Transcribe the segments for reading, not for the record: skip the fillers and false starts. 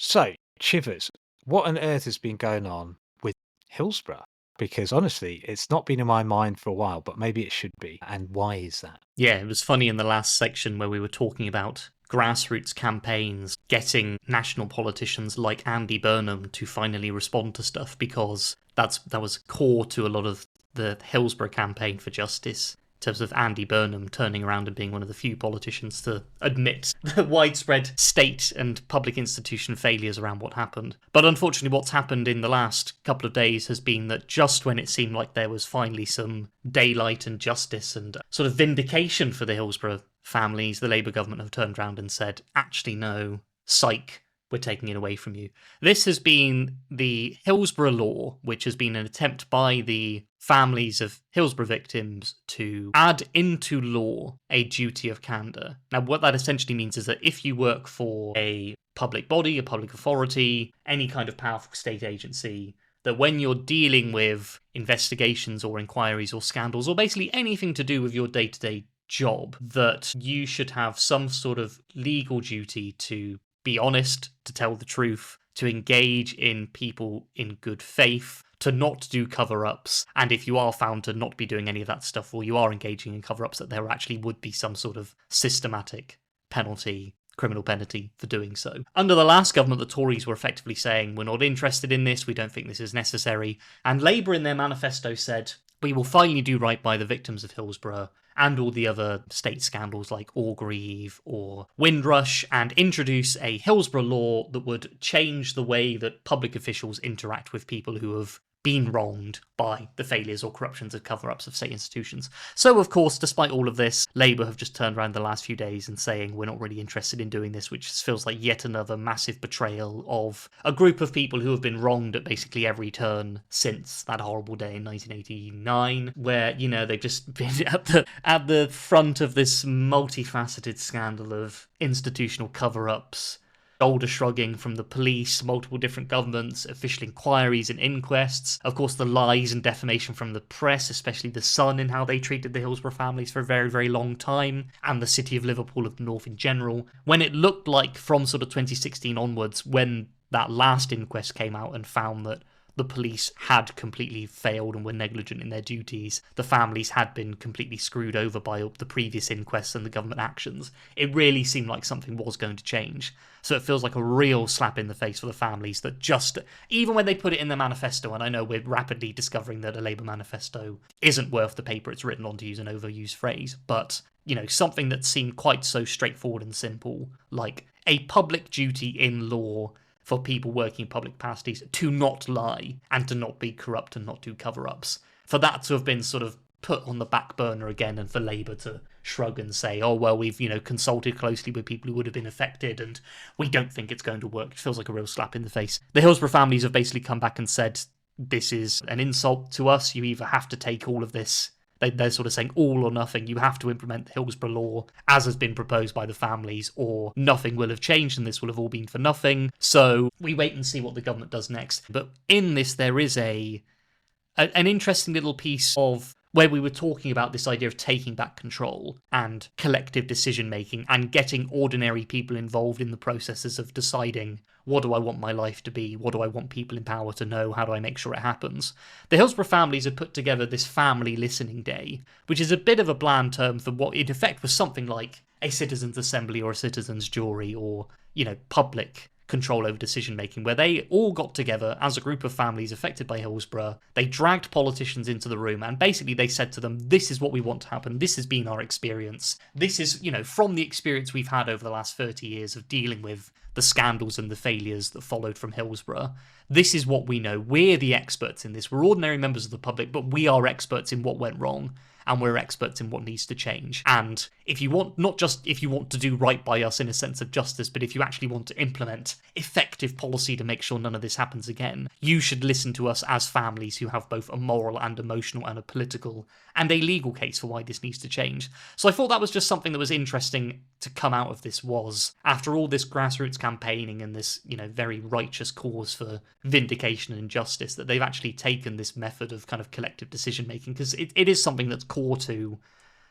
So, Chivers, what on earth has been going on with Hillsborough? Because honestly, it's not been in my mind for a while, but maybe it should be. And why is that? Yeah, it was funny in the last section where we were talking about grassroots campaigns getting national politicians like Andy Burnham to finally respond to stuff because that was core to a lot of the Hillsborough campaign for justice. In terms of Andy Burnham turning around and being one of the few politicians to admit the widespread state and public institution failures around what happened. But unfortunately, what's happened in the last couple of days has been that just when it seemed like there was finally some daylight and justice and sort of vindication for the Hillsborough families, the Labour government have turned around and said, actually, no, psych, we're taking it away from you. This has been the Hillsborough Law, which has been an attempt by the families of Hillsborough victims to add into law a duty of candour. Now, what that essentially means is that if you work for a public body, a public authority, any kind of powerful state agency, that when you're dealing with investigations or inquiries or scandals or basically anything to do with your day-to-day job, that you should have some sort of legal duty to be honest, to tell the truth, to engage in people in good faith, to not do cover-ups, and if you are found to not be doing any of that stuff, or you are engaging in cover-ups, that there actually would be some sort of systematic penalty, criminal penalty for doing so. Under the last government, the Tories were effectively saying, we're not interested in this, we don't think this is necessary, and Labour in their manifesto said, we will finally do right by the victims of Hillsborough and all the other state scandals like Orgreave or Windrush, and introduce a Hillsborough law that would change the way that public officials interact with people who have been wronged by the failures or corruptions of cover-ups of state institutions. So, of course, despite all of this, Labour have just turned around the last few days and saying we're not really interested in doing this, which feels like yet another massive betrayal of a group of people who have been wronged at basically every turn since that horrible day in 1989, where, you know, they've just been at the front of this multifaceted scandal of institutional cover-ups, shoulder shrugging from the police, multiple different governments, official inquiries and inquests. Of course, the lies and defamation from the press, especially The Sun and how they treated the Hillsborough families for a very, very long time, and the city of Liverpool of the North in general. When it looked like from sort of 2016 onwards, when that last inquest came out and found that the police had completely failed and were negligent in their duties, the families had been completely screwed over by the previous inquests and the government actions, it really seemed like something was going to change. So it feels like a real slap in the face for the families that just, even when they put it in their manifesto, and I know we're rapidly discovering that a Labour manifesto isn't worth the paper it's written on, to use an overused phrase, but, you know, something that seemed quite so straightforward and simple, like a public duty in law for people working in public capacities to not lie and to not be corrupt and not do cover-ups. For that to have been sort of put on the back burner again, and for Labour to shrug and say, oh, well, we've, you know, consulted closely with people who would have been affected and we don't think it's going to work. It feels like a real slap in the face. The Hillsborough families have basically come back and said, this is an insult to us. You either have to take all of this. They're sort of saying all or nothing. You have to implement the Hillsborough Law as has been proposed by the families, or nothing will have changed and this will have all been for nothing. So we wait and see what the government does next. But in this, there is an interesting little piece of where we were talking about this idea of taking back control and collective decision making and getting ordinary people involved in the processes of deciding, what do I want my life to be? What do I want people in power to know? How do I make sure it happens? The Hillsborough families had put together this family listening day, which is a bit of a bland term for what in effect was something like a citizens' assembly or a citizens' jury or, you know, public control over decision making, where they all got together as a group of families affected by Hillsborough. They dragged politicians into the room and basically they said to them, this is what we want to happen. This has been our experience. This is, you know, from the experience we've had over the last 30 years of dealing with the scandals and the failures that followed from Hillsborough. This is what we know. We're the experts in this. We're ordinary members of the public, but we are experts in what went wrong. And we're experts in what needs to change. And if you want, not just if you want to do right by us in a sense of justice, but if you actually want to implement effective policy to make sure none of this happens again, you should listen to us as families who have both a moral and emotional and a political and a legal case for why this needs to change. So I thought that was just something that was interesting to come out of this, was after all this grassroots campaigning and this, you know, very righteous cause for vindication and justice, that they've actually taken this method of kind of collective decision making, because it is something that's core to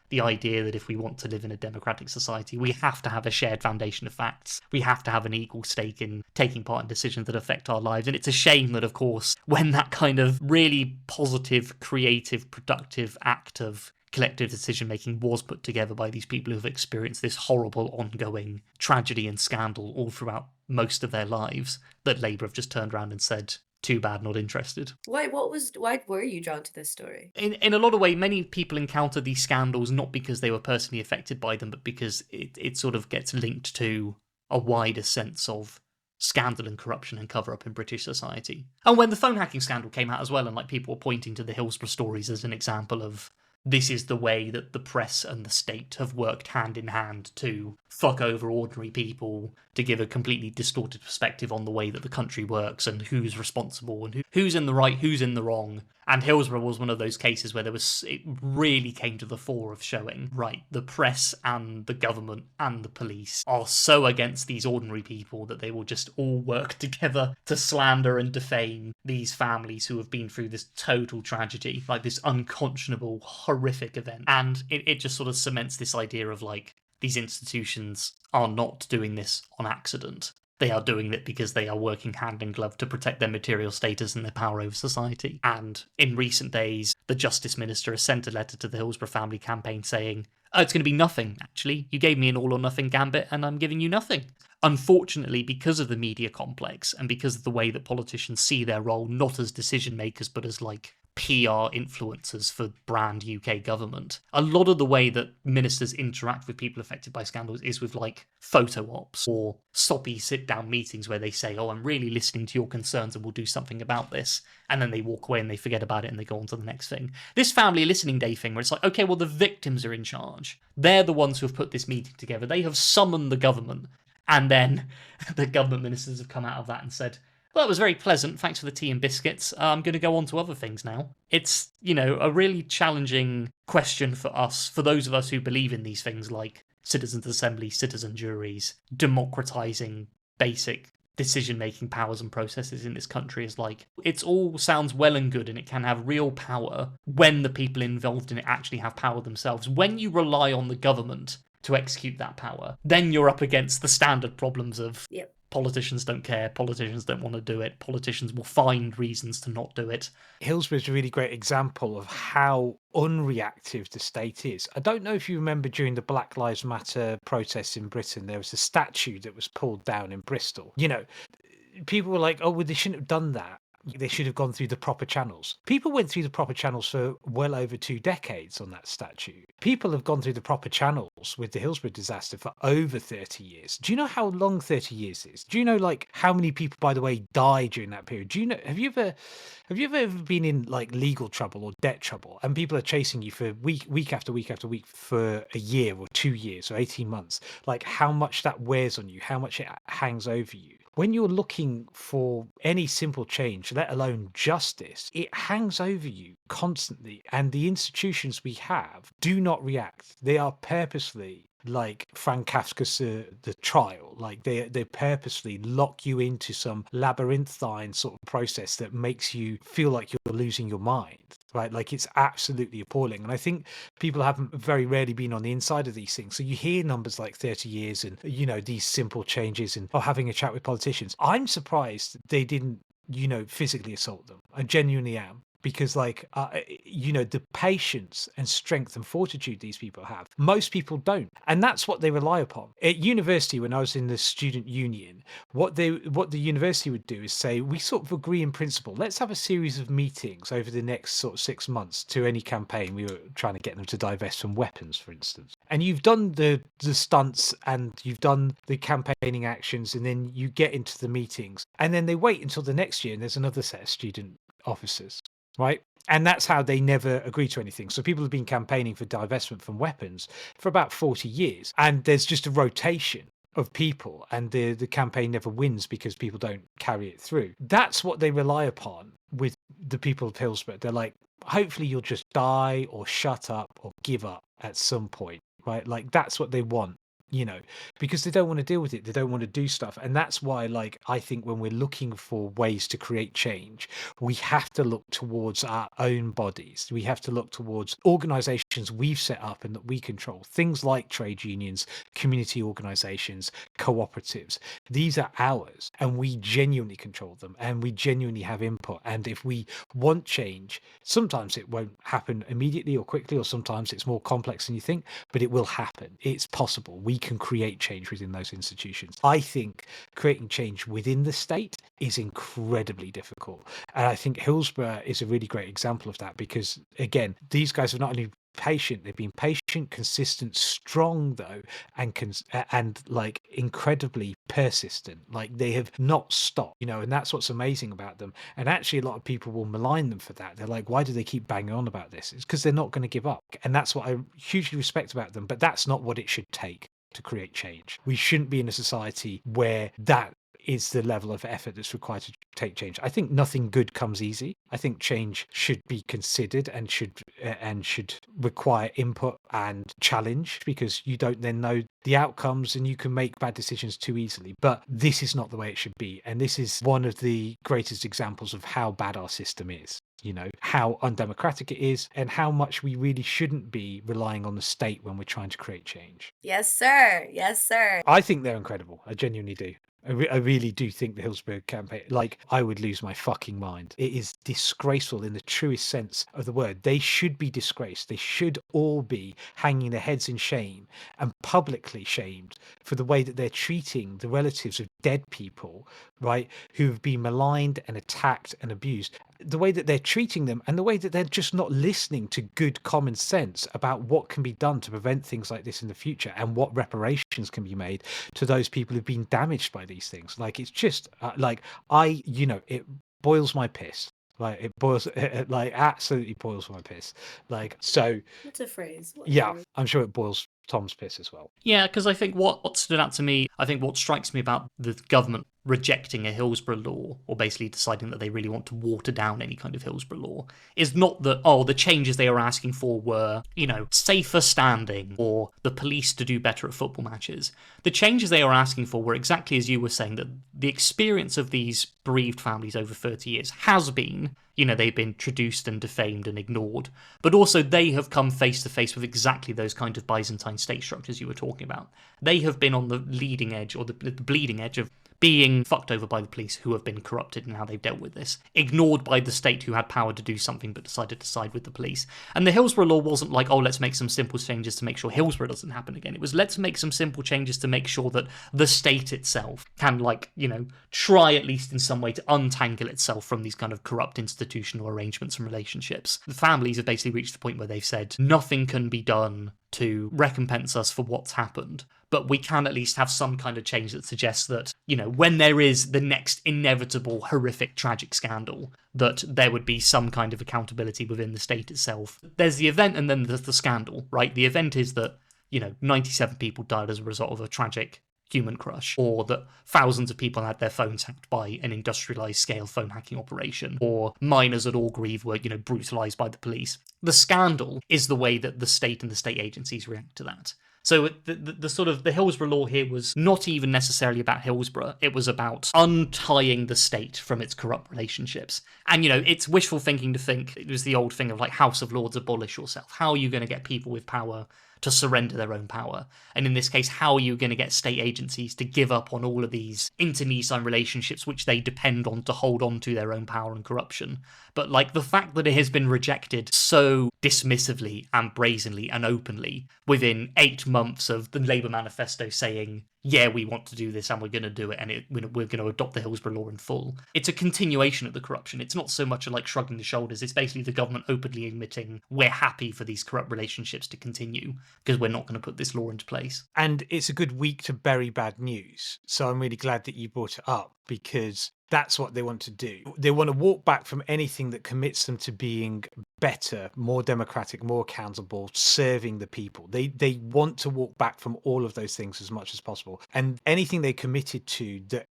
the idea that if we want to live in a democratic society, we have to have a shared foundation of facts. We have to have an equal stake in taking part in decisions that affect our lives. And it's a shame that, of course, when that kind of really positive, creative, productive act of collective decision making was put together by these people who have experienced this horrible ongoing tragedy and scandal all throughout most of their lives, that Labour have just turned around and said, too bad, not interested. Why were you drawn to this story? In a lot of ways, many people encounter these scandals not because they were personally affected by them, but because it sort of gets linked to a wider sense of scandal and corruption and cover up in British society. And when the phone hacking scandal came out as well, and like people were pointing to the Hillsborough stories as an example of this is the way that the press and the state have worked hand in hand to fuck over ordinary people, to give a completely distorted perspective on the way that the country works and who's responsible and who's in the right, who's in the wrong. And Hillsborough was one of those cases where it really came to the fore of showing, right, the press and the government and the police are so against these ordinary people that they will just all work together to slander and defame these families who have been through this total tragedy, like this unconscionable, horrific event. And it just sort of cements this idea of like, these institutions are not doing this on accident. They are doing it because they are working hand in glove to protect their material status and their power over society. And in recent days, the Justice Minister has sent a letter to the Hillsborough family campaign saying, oh, it's going to be nothing, actually. You gave me an all or nothing gambit and I'm giving you nothing. Unfortunately, because of the media complex and because of the way that politicians see their role not as decision makers but as like PR influencers for brand UK government, a lot of the way that ministers interact with people affected by scandals is with like photo ops or soppy sit down meetings where they say, oh, I'm really listening to your concerns and we'll do something about this. And then they walk away and they forget about it and they go on to the next thing. This family listening day thing where it's like, okay, well, the victims are in charge. They're the ones who have put this meeting together. They have summoned the government. And then the government ministers have come out of that and said, well, it was very pleasant. Thanks for the tea and biscuits. I'm going to go on to other things now. It's, a really challenging question for us, for those of us who believe in these things like citizens' assembly, citizen juries, democratizing basic decision-making powers and processes in this country is like, it all sounds well and good and it can have real power when the people involved in it actually have power themselves. When you rely on the government to execute that power, then you're up against the standard problems of politicians don't care, politicians don't want to do it, politicians will find reasons to not do it. Hillsborough is a really great example of how unreactive the state is. I don't know if you remember during the Black Lives Matter protests in Britain, there was a statue that was pulled down in Bristol. People were like, oh, well, they shouldn't have done that. They should have gone through the proper channels. People went through the proper channels for well over 2 decades on that statue. People have gone through the proper channels with the Hillsborough disaster for over 30 years. Do you know how long 30 years is? Do you know like how many people, by the way, died during that period? Do you know, have you ever been in like legal trouble or debt trouble and people are chasing you for week after week after week for a year or 2 years or 18 months? Like how much that wears on you, how much it hangs over you. When you're looking for any simple change, let alone justice, it hangs over you constantly. And the institutions we have do not react. They are purposely like Frank Kafka's The Trial. Like they purposely lock you into some labyrinthine sort of process that makes you feel like you're losing your mind. Right, like it's absolutely appalling. And I think people haven't very rarely been on the inside of these things. So you hear numbers like 30 years and, these simple changes and having a chat with politicians. I'm surprised they didn't, physically assault them. I genuinely am. Because the patience and strength and fortitude these people have, most people don't. And that's what they rely upon. At university, when I was in the student union, what the university would do is say, we sort of agree in principle, let's have a series of meetings over the next sort of 6 months to any campaign. We were trying to get them to divest from weapons, for instance. And you've done the stunts and you've done the campaigning actions, and then you get into the meetings. And then they wait until the next year and there's another set of student officers. Right. And that's how they never agree to anything. So people have been campaigning for divestment from weapons for about 40 years. And there's just a rotation of people and the campaign never wins because people don't carry it through. That's what they rely upon with the people of Hillsborough. They're like, hopefully you'll just die or shut up or give up at some point. Right. Like that's what they want. Because they don't want to deal with it. They don't want to do stuff. And that's why, like, I think when we're looking for ways to create change, we have to look towards our own bodies. We have to look towards organizations protections we've set up and that we control, things like trade unions, community organizations, cooperatives, these are ours and we genuinely control them and we genuinely have input. And if we want change, sometimes it won't happen immediately or quickly, or sometimes it's more complex than you think, but it will happen. It's possible. We can create change within those institutions. I think creating change within the state is incredibly difficult. And I think Hillsborough is a really great example of that because, again, these guys are not only patient, they've been patient, consistent, strong though, and like incredibly persistent. Like they have not stopped, and that's what's amazing about them. And actually a lot of people will malign them for that. They're like, why do they keep banging on about this? It's because they're not going to give up. And that's what I hugely respect about them, but that's not what it should take to create change. We shouldn't be in a society where that is the level of effort that's required to take change. I think nothing good comes easy. I think change should be considered and should require input and challenge, because you don't then know the outcomes and you can make bad decisions too easily. But this is not the way it should be. And this is one of the greatest examples of how bad our system is. How undemocratic it is and how much we really shouldn't be relying on the state when we're trying to create change. Yes, sir. Yes, sir. I think they're incredible. I genuinely do. I really do think the Hillsborough campaign, like, I would lose my fucking mind. It is disgraceful in the truest sense of the word. They should be disgraced. They should all be hanging their heads in shame and publicly shamed for the way that they're treating the relatives of dead people, right, who have been maligned and attacked and abused. The way that they're treating them and the way that they're just not listening to good common sense about what can be done to prevent things like this in the future and what reparations can be made to those people who've been damaged by these things. Like, it's just it boils my piss. Like, it boils, like, absolutely boils my piss. Like, so What's a phrase? I'm sure it boils Tom's piss as well. Yeah, because I think what stood out to me, I think what strikes me about the government rejecting a Hillsborough law, or basically deciding that they really want to water down any kind of Hillsborough law, is not that, the changes they were asking for were, safer standing, or the police to do better at football matches. The changes they were asking for were exactly as you were saying, that the experience of these bereaved families over 30 years has been, they've been traduced and defamed and ignored, but also they have come face to face with exactly those kind of Byzantine state structures you were talking about. They have been on the leading edge, or the bleeding edge, of being fucked over by the police, who have been corrupted in how they've dealt with this, ignored by the state, who had power to do something but decided to side with the police. And the Hillsborough law wasn't like, let's make some simple changes to make sure Hillsborough doesn't happen again. It was, let's make some simple changes to make sure that the state itself can, try at least in some way to untangle itself from these kind of corrupt institutional arrangements and relationships. The families have basically reached the point where they've said nothing can be done to recompense us for what's happened, but we can at least have some kind of change that suggests that, when there is the next inevitable, horrific, tragic scandal, that there would be some kind of accountability within the state itself. There's the event and then there's the scandal, right? The event is that, 97 people died as a result of a tragic human crush, or that thousands of people had their phones hacked by an industrialized scale phone hacking operation, or miners at Orgreave were, brutalized by the police. The scandal is the way that the state and the state agencies react to that. So the sort of the Hillsborough law here was not even necessarily about Hillsborough. It was about untying the state from its corrupt relationships. And, it's wishful thinking to think it was the old thing of like House of Lords, abolish yourself. How are you going to get people with power to surrender their own power? And in this case, how are you going to get state agencies to give up on all of these internecine relationships which they depend on to hold on to their own power and corruption? But the fact that it has been rejected so dismissively and brazenly and openly within 8 months of the Labour manifesto saying, yeah, we want to do this and we're going to do it, and we're going to adopt the Hillsborough law in full. It's a continuation of the corruption. It's not so much like shrugging the shoulders. It's basically the government openly admitting we're happy for these corrupt relationships to continue because we're not going to put this law into place. And it's a good week to bury bad news. So I'm really glad that you brought it up, because that's what they want to do. They want to walk back from anything that commits them to being better, more democratic, more accountable, serving the people. They want to walk back from all of those things as much as possible. And anything they committed to that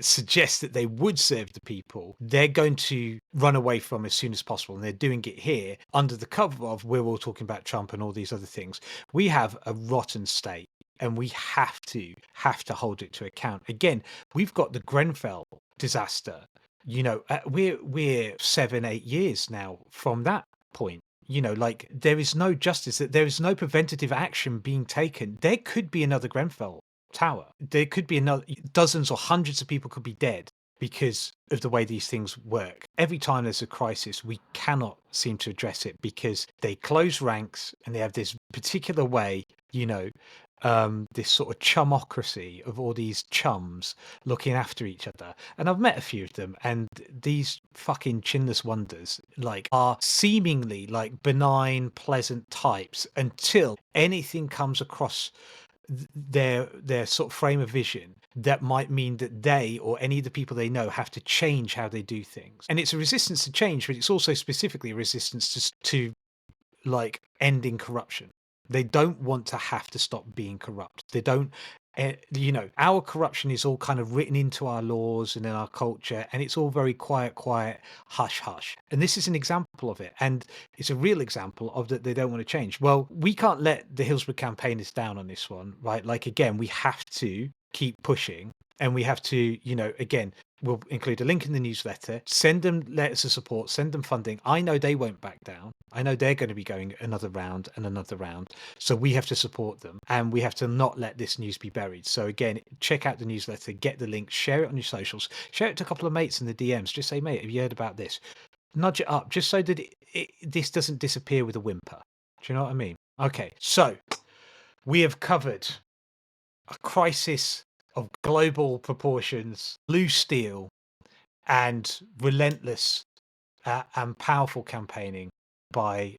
suggests that they would serve the people, they're going to run away from as soon as possible. And they're doing it here under the cover of, we're all talking about Trump and all these other things. We have a rotten state, and we have to hold it to account. Again, we've got the Grenfell disaster. We're 7-8 years now from that point. like there is no justice, that there is no preventative action being taken. There could be another Grenfell Tower. There could be another, dozens or hundreds of people could be dead because of the way these things work. Every time there's a crisis, we cannot seem to address it because they close ranks and they have this particular way, this sort of chumocracy of all these chums looking after each other. And I've met a few of them, and these fucking chinless wonders are seemingly like benign, pleasant types until anything comes across their sort of frame of vision that might mean that they or any of the people they know have to change how they do things. And it's a resistance to change, but it's also specifically a resistance to like ending corruption. They don't want to have to stop being corrupt. They don't, our corruption is all kind of written into our laws and in our culture, and it's all very quiet, hush, hush. And this is an example of it. And it's a real example of that they don't want to change. Well, we can't let the Hillsborough campaigners down on this one, right? Like, again, we have to keep pushing, and we have to, again, we'll include a link in the newsletter. Send them letters of support, send them funding. I know they won't back down. I know they're going to be going another round and another round. So we have to support them, and we have to not let this news be buried. So again, check out the newsletter, get the link, share it on your socials, share it to a couple of mates in the DMs. Just say, mate, have you heard about this? Nudge it up just so that this doesn't disappear with a whimper. Do you know what I mean? Okay, so we have covered a crisis of global proportions, blue steel, and relentless and powerful campaigning by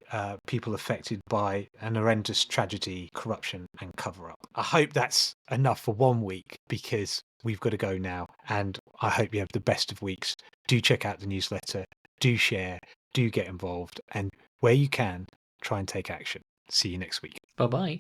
people affected by an horrendous tragedy, corruption, and cover up. I hope that's enough for 1 week because we've got to go now. And I hope you have the best of weeks. Do check out the newsletter, do share, do get involved, and where you can, try and take action. See you next week. Bye-bye.